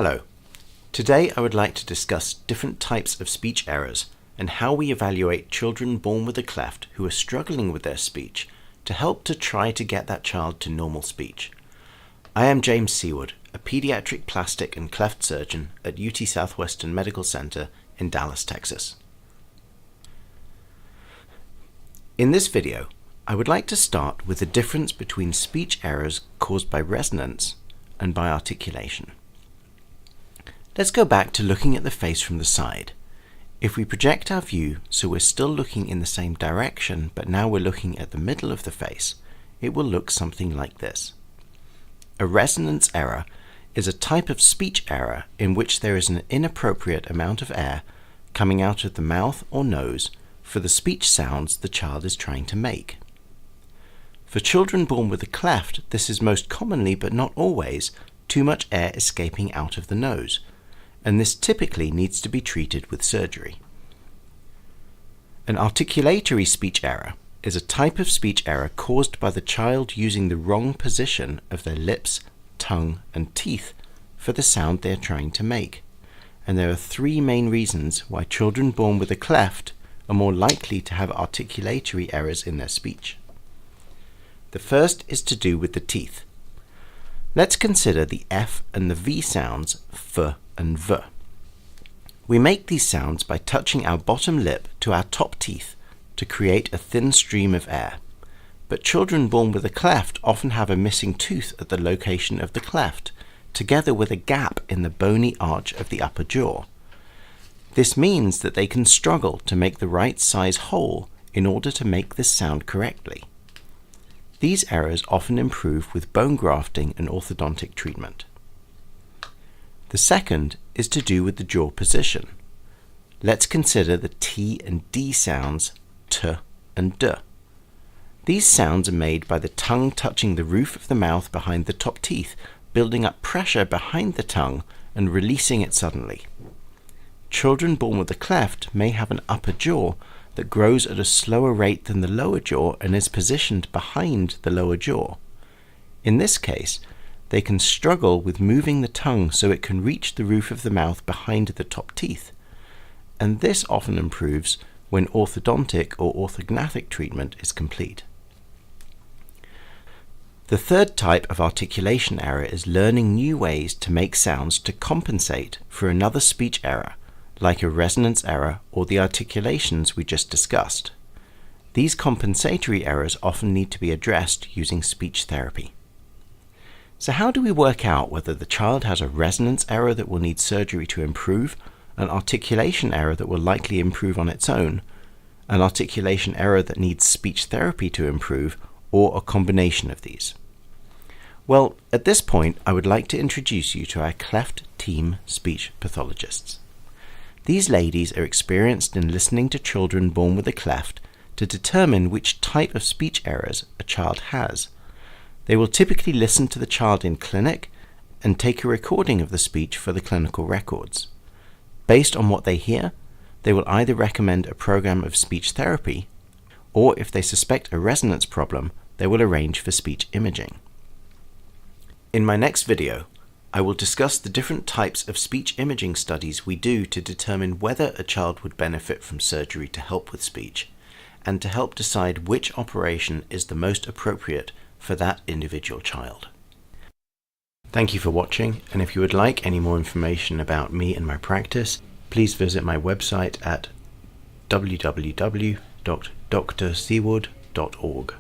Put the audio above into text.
Hello. Today I would like to discuss different types of speech errors and how we evaluate children born with a cleft who are struggling with their speech to help to try to get that child to normal speech. I am James Seaward, a pediatric plastic and cleft surgeon at UT Southwestern Medical Center in Dallas, Texas. In this video, I would like to start with the difference between speech errors caused by resonance and by articulation. Let's go back to looking at the face from the side. If we project our view so we're still looking in the same direction, but now we're looking at the middle of the face, it will look something like this. A resonance error is a type of speech error in which there is an inappropriate amount of air coming out of the mouth or nose for the speech sounds the child is trying to make. For children born with a cleft, this is most commonly, but not always, too much air escaping out of the nose, and this typically needs to be treated with surgery. An articulatory speech error is a type of speech error caused by the child using the wrong position of their lips, tongue, and teeth for the sound they are trying to make. And there are three main reasons why children born with a cleft are more likely to have articulatory errors in their speech. The first is to do with the teeth. Let's consider the F and the V sounds, F and V. We make these sounds by touching our bottom lip to our top teeth to create a thin stream of air. But children born with a cleft often have a missing tooth at the location of the cleft, together with a gap in the bony arch of the upper jaw. This means that they can struggle to make the right size hole in order to make this sound correctly. These errors often improve with bone grafting and orthodontic treatment. The second is to do with the jaw position. Let's consider the T and D sounds, T and D. These sounds are made by the tongue touching the roof of the mouth behind the top teeth, building up pressure behind the tongue and releasing it suddenly. Children born with a cleft may have an upper jaw that grows at a slower rate than the lower jaw and is positioned behind the lower jaw. In this case, they can struggle with moving the tongue so it can reach the roof of the mouth behind the top teeth, and this often improves when orthodontic or orthognathic treatment is complete. The third type of articulation error is learning new ways to make sounds to compensate for another speech error, like a resonance error or the articulations we just discussed. These compensatory errors often need to be addressed using speech therapy. So how do we work out whether the child has a resonance error that will need surgery to improve, an articulation error that will likely improve on its own, an articulation error that needs speech therapy to improve, or a combination of these? Well, at this point, I would like to introduce you to our Cleft team speech pathologists. These ladies are experienced in listening to children born with a cleft to determine which type of speech errors a child has. They will typically listen to the child in clinic and take a recording of the speech for the clinical records. Based on what they hear, they will either recommend a program of speech therapy, or if they suspect a resonance problem, they will arrange for speech imaging. In my next video, I will discuss the different types of speech imaging studies we do to determine whether a child would benefit from surgery to help with speech, and to help decide which operation is the most appropriate for that individual child. Thank you for watching, and if you would like any more information about me and my practice, please visit my website at www.drseaward.org.